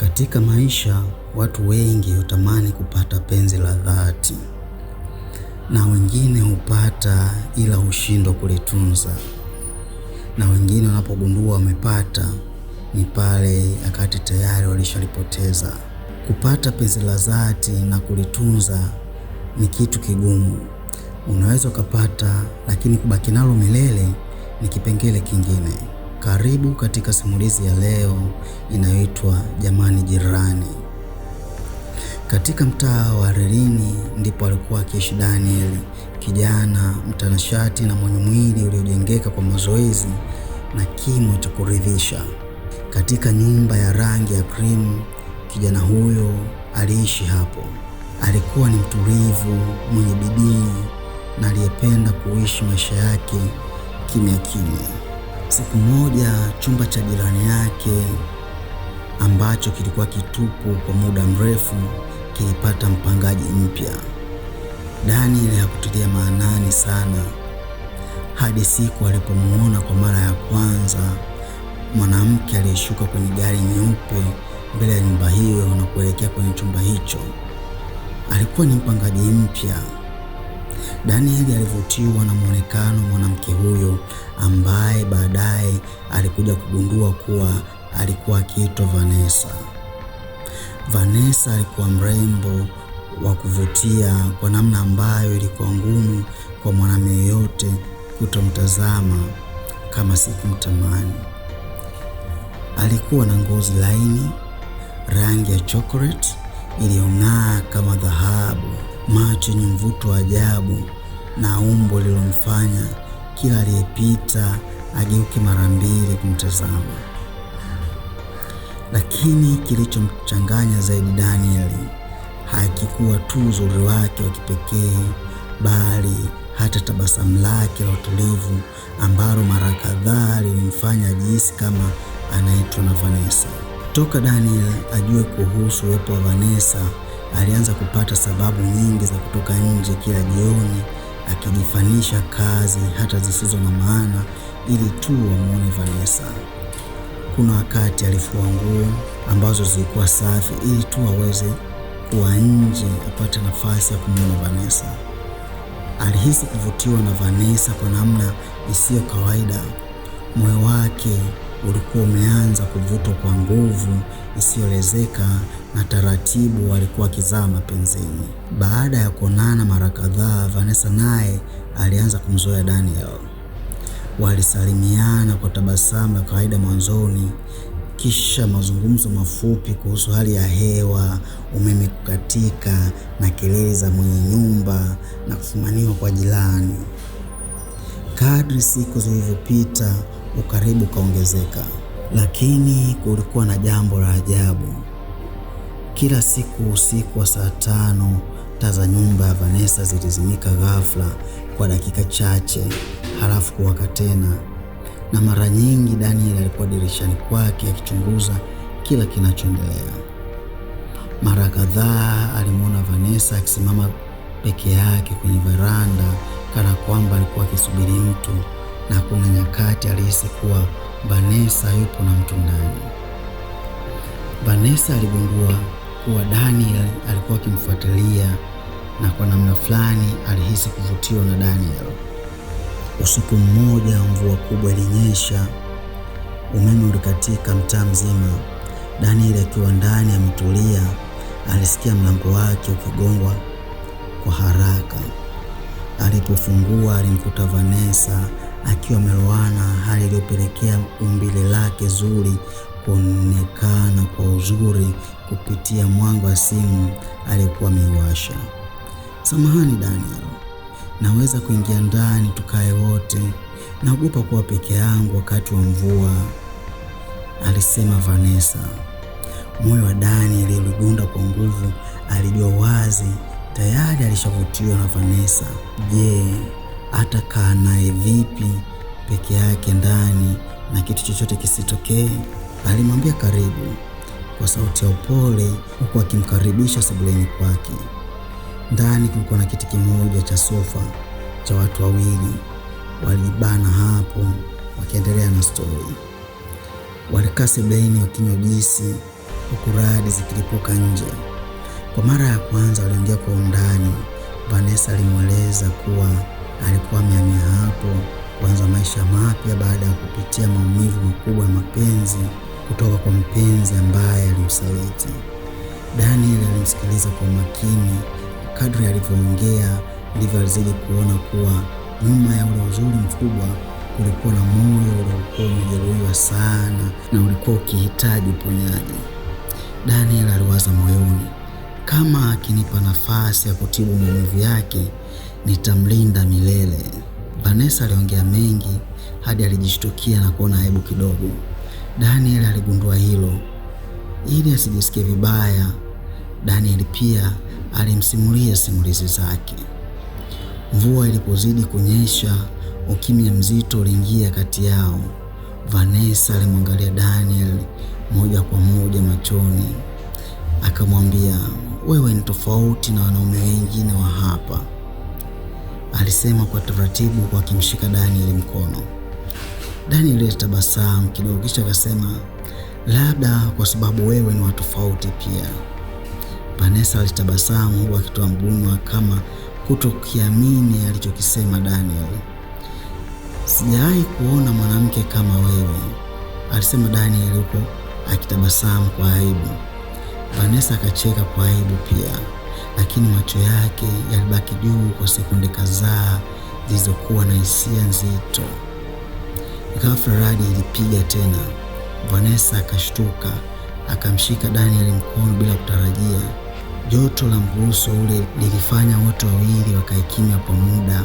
Katika maisha, watu wengi hutamani kupata penzi la dhati, na wengine hupata ila hushindwa kulitunza, na wengine wanapogundua wamepata ni pale wakati tayari walishalipoteza. Kupata penzi la dhati na kulitunza ni kitu kigumu. Unaweza ukapata, lakini kubaki nalo milele ni kipengele kingine. Karibu katika simulizi ya leo inayoitwa Jamani Jirani. Katika mtaa wa Arerini ndipo alikuwa akiishi Daniel, kijana mtanashati na mwenye mwili uliojengeka kwa mazoezi na kimo cha kuridhisha. Katika nyumba ya rangi ya krimu, kijana huyo aliishi hapo. Alikuwa ni mtulivu, mwenye bidii na aliyependa kuishi maisha yake kimya kimya. Siku moja, chumba cha jirani yake ambacho kilikuwa kitupu kwa muda mrefu kilipata mpangaji mpya. Daniel hakutilia maanani sana hadi siku alipomuona kwa mara ya kwanza mwanamke aliyeshuka kwenye gari nyeupe mbele ya nyumba hiyo na kuelekea kwenye chumba hicho. Alikuwa ni mpangaji mpya. Daniel alivutiwa na muonekano mwanamke huyo ambaye baadaye alikuja kugundua kuwa alikuwa akiitwa Vanessa. Vanessa alikuwa mrembo wa kuvutia kwa namna ambayo ilikuwa ngumu kwa mwanamume yeyote kutomtazama kama si kumtamani. Alikuwa na ngozi laini, rangi ya chocolate iliyong'aa kama dhahabu, macho yenye mvuto wa ajabu na umbo lililomfanya kila aliyepita ageuke mara mbili kumtazama. Lakini kilichomchanganya zaidi Daniel hakikuwa tu uzuri wake wa kipekee, bali hata tabasamu lake la utulivu ambalo mara kadhaa lilimfanya ajihisi kama anaitwa na Vanessa. Toka Daniel ajue kuhusu uwepo wa Vanessa, alianza kupata sababu nyingi za kutoka nje kila jioni, akijifanisha kazi hata zisizo na maana ili tu amuone Vanessa. Kuna wakati alifua nguo ambazo zilikuwa safi ili tu aweze kuwa nje apate nafasi ya kumuona Vanessa. Alihisi kuvutiwa na Vanessa kwa namna isiyo kawaida. Moyo wake ulikuwa umeanza kuvutwa kwa nguvu isiyoelezeka na taratibu alikuwa akizama mapenzini. Baada ya kuonana mara kadhaa, Vanessa naye alianza kumzoea Daniel. Walisalimiana kwa tabasamu la kawaida mwanzoni, kisha mazungumzo mafupi kuhusu hali ya hewa, umeme kukatika na kelele za mwenye nyumba na kufumaniwa kwa jirani. Kadri siku zilivyopita, ukaribu ukaongezeka. Lakini kulikuwa na jambo la ajabu. Kila siku usiku wa saa 5, taa za nyumba ya Vanessa zilizimika ghafla kwa dakika chache, halafu kuwaka tena. Na mara nyingi Daniel alikuwa dirishani kwake akichunguza kila kinachoendelea. Mara kadhaa alimwona Vanessa akisimama peke yake kwenye veranda kana kwamba alikuwa akisubiri mtu, na kuna nyakati alihisi kuwa Vanessa yupo na mtu ndani. Vanessa aligundua kuwa Daniel alikuwa akimfuatilia, na kwa namna fulani alihisi kuvutiwa na Daniel. Usiku mmoja, mvua kubwa ilinyesha, umeme ulikatika mtaa mzima. Daniel akiwa ndani ametulia, alisikia mlango wake ukigongwa kwa haraka. Alipofungua alimkuta Vanessa akiwa amelowana, hali iliyopelekea umbile lake zuri kuonekana kwa uzuri kupitia mwanga wa simu alikuwa ameiwasha. "Samahani Daniel, naweza kuingia ndani tukae wote? Naogopa kuwa peke yangu wakati wa mvua," alisema Vanessa. Moyo wa Daniel uligunda kwa nguvu. Alijua wazi tayari alishavutiwa na Vanessa. Je, atakaa naye vipi peke yake ndani na kitu chochote kisitokee? Alimwambia karibu kwa sauti ya upole, huku akimkaribisha sebuleni kwake. Ndani kulikuwa na kiti kimoja cha sofa cha watu wawili. Walibana hapo wakiendelea na stori. Walikaa sebuleni wakinywa juisi huku radi zikilipuka nje. Kwa mara ya kwanza waliongea kwa undani. Vanessa alimweleza kuwa alikuwa amehamia hapo kuanza maisha mapya baada ya kupitia maumivu makubwa ya mapenzi kutoka kwa mpenzi ambaye alimsaliti. Daniel alimsikiliza kwa makini. Kadri alivyoongea ndivyo alizidi kuona kuwa nyuma ya ule uzuri mkubwa kulikuwa na moyo uliokuwa umejeruhiwa sana na ulikuwa ukihitaji uponyaji. Daniel aliwaza moyoni, kama akinipa nafasi ya kutibu maumivu yake, nitamlinda milele. Vanessa aliongea mengi hadi alijishtukia na kuona aibu kidogo. Daniel aligundua hilo. Ili asijisikie vibaya, Daniel pia alimsimulia simulizi zake. Mvua ilipozidi kunyesha, ukimya mzito uliingia kati yao. Vanessa alimwangalia Daniel moja kwa moja machoni. Akamwambia, wewe ni tofauti na wanaume wengine wa hapa, alisema kwa taratibu kwa akimshika Daniel mkono. Daniel alitabasamu kidogo kisha akasema, labda kwa sababu wewe ni wa tofauti pia. Vanessa alitabasamu huku akitoa mguno kama kutokiamini alichokisema Daniel. Sijawahi kuona mwanamke kama wewe, alisema Daniel huko akitabasamu kwa aibu. Vanessa akacheka kwa aibu pia, lakini macho yake yalibaki juu kwa sekunde kadhaa zilizokuwa na hisia nzito. Ghafla radi ilipiga tena. Vanessa akashtuka, akamshika Daniel mkono bila kutarajia. Joto la mguso ule lilifanya wote wawili wakae kimya kwa muda.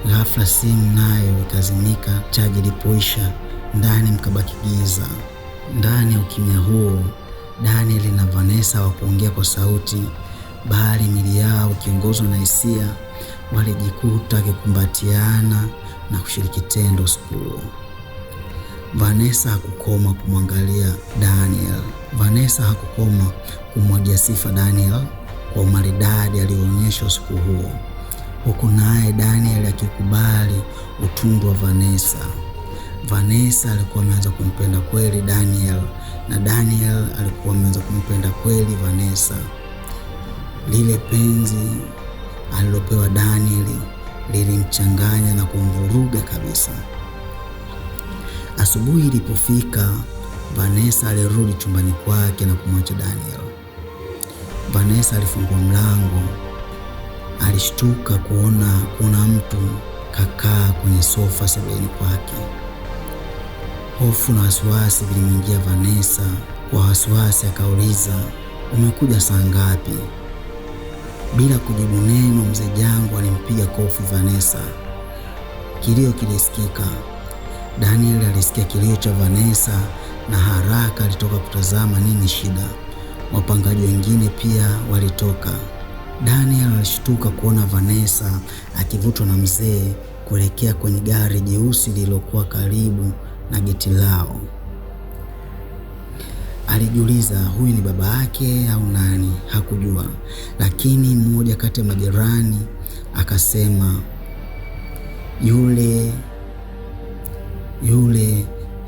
Ghafla simu nayo ikazimika. Chaji ilipoisha, ndani mkabaki giza. Ndani ya ukimya huo, Daniel na Vanessa hawakuongea kwa sauti, bali miili yao ikiongozwa na hisia walijikuta wakikumbatiana na kushiriki tendo usiku. Vanessa hakukoma kumwangalia Daniel. Vanessa hakukoma kumwagia sifa Daniel kwa umaridadi alioonyesha usiku huo, huku naye Daniel akikubali utundu wa Vanessa. Vanessa alikuwa ameanza kumpenda kweli Daniel na Daniel alikuwa ameanza kumpenda kweli Vanessa. Lile penzi alilopewa Daniel lilimchanganya na kumvuruga kabisa. Asubuhi ilipofika, Vanessa alirudi chumbani kwake na kumwacha Daniel. Vanessa alifungua mlango. Alishtuka kuona kuna mtu kakaa kwenye sofa sebuleni kwake. Hofu na wasiwasi vilimwingia Vanessa. Kwa wasiwasi akauliza, umekuja saa ngapi? Bila kujibu neno, mzee Jango alimpiga kofi Vanessa. Kilio kilisikika. Daniel alisikia kilio cha Vanessa na haraka alitoka kutazama nini shida. Wapangaji wengine pia walitoka. Daniel alishtuka kuona Vanessa akivutwa na mzee kuelekea kwenye gari jeusi lililokuwa karibu na geti lao. Alijiuliza huyu ni baba yake au nani? Hakujua, lakini mmoja kati ya majirani akasema, yule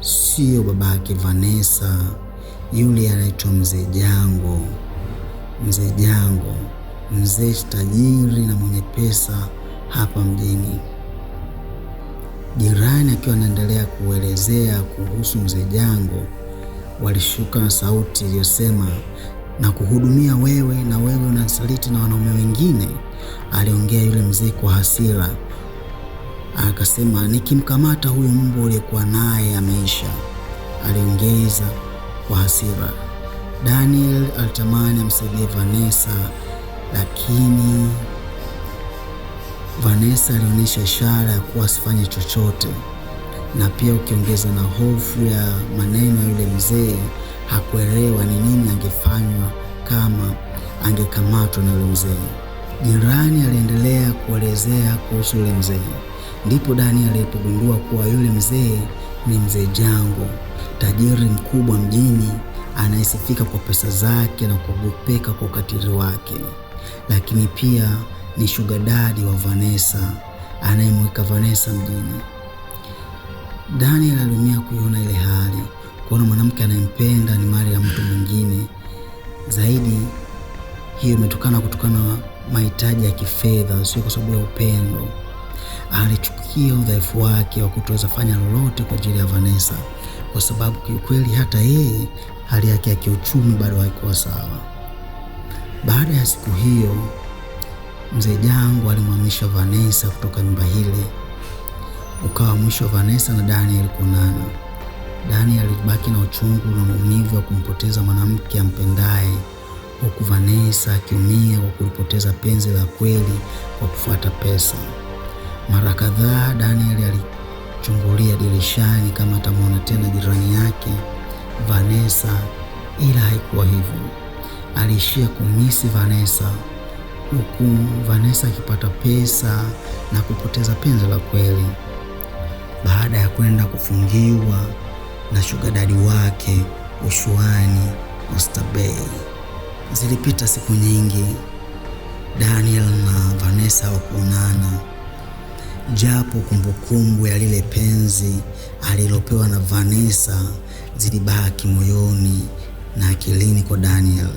sio baba yake Vanessa, yule anaitwa mzee Jango. Mzee Jango, mzee tajiri na mwenye pesa hapa mjini. Jirani akiwa anaendelea kuelezea kuhusu mzee Jango, walishuka na sauti iliyosema, na kuhudumia wewe, na wewe unasaliti na wanaume wengine, aliongea yule mzee kwa hasira. Akasema, nikimkamata huyo mbwa uliyekuwa naye ameisha, aliongeza kwa hasira. Daniel alitamani amsaidie Vanessa, lakini Vanessa alionyesha ishara ya kuwa asifanye chochote, na pia ukiongeza na hofu ya maneno ya yule mzee, hakuelewa ni nini angefanywa kama angekamatwa na yule mzee. Jirani aliendelea kuelezea kuhusu yule mzee. Ndipo Daniel alipogundua kuwa yule mzee ni mzee Jango, tajiri mkubwa mjini anayesifika kwa pesa zake na kuogopeka kwa ukatili wake, lakini pia ni sugar daddy wa Vanessa anayemweka Vanessa mjini. Daniel aliumia kuiona ile hali, kuona mwanamke anayempenda ni mali ya mtu mwingine. nyingine zaidi. Hiyo kutokana na mahitaji ya kifedha, sio kwa sababu ya upendo. Alichukia udhaifu wake wa kutoweza fanya lolote kwa ajili ya Vanessa, kwa sababu kiukweli hata yeye hali yake ya kiuchumi bado haikuwa sawa. Baada ya siku hiyo, Mzee Jangu alimhamisha Vanessa kutoka nyumba ile. Ukawa mwisho wa Vanessa na Daniel kuonana. Daniel alibaki na uchungu na maumivu ya kumpoteza mwanamke ampendaye, huku Vanessa akiumia kwa kulipoteza penzi la kweli kwa kufuata pesa. Mara kadhaa Daniel alichungulia dirishani kama atamwona tena jirani yake Vanessa, ila haikuwa hivyo. Aliishia kumisi Vanessa, huku Vanessa akipata pesa na kupoteza penzi la kweli. Baada ya kwenda kufungiwa na sugar daddy wake ushuani Oysterbay, zilipita siku nyingi. Daniel na Vanessa hawakuonana, japo kumbukumbu ya lile penzi alilopewa na Vanessa zilibaki moyoni na akilini kwa Daniel.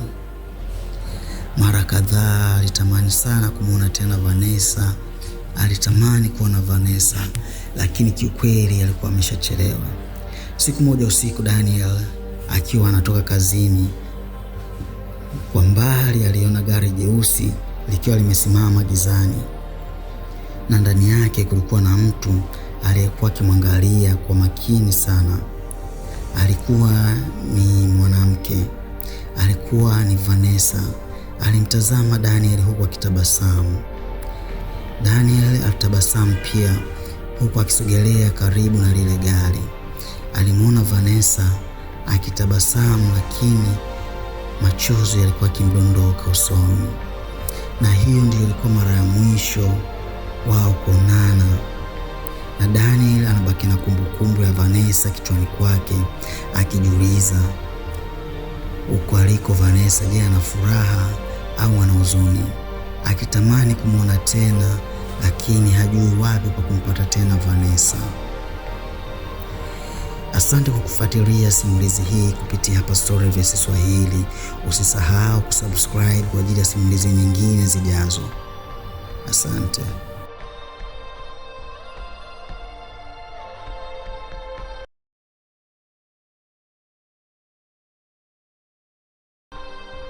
Mara kadhaa alitamani sana kumuona tena Vanessa, alitamani kuona Vanessa, lakini kiukweli alikuwa ameshachelewa. Siku moja usiku, Daniel akiwa anatoka kazini, kwa mbali aliona gari jeusi likiwa limesimama gizani, na ndani yake kulikuwa na mtu aliyekuwa akimwangalia kwa makini sana. Alikuwa ni mwanamke, alikuwa ni Vanessa. Alimtazama Daniel huku akitabasamu. Daniel alitabasamu pia huku akisogelea karibu na lile gari. Alimwona Vanessa akitabasamu, lakini machozi yalikuwa yakimdondoka usoni. Na hiyo ndiyo ilikuwa mara ya mwisho wao kuonana. Na Daniel anabaki na kumbukumbu ya Vanessa kichwani kwake, akijiuliza uko aliko Vanessa, je, ana furaha au ana huzuni? Akitamani kumwona tena, lakini hajui wapi pa kumpata tena Vanessa. Asante kwa kufuatilia simulizi hii kupitia hapa Storyverse Swahili. Usisahau kusubscribe kwa ajili ya simulizi nyingine zijazo. Asante.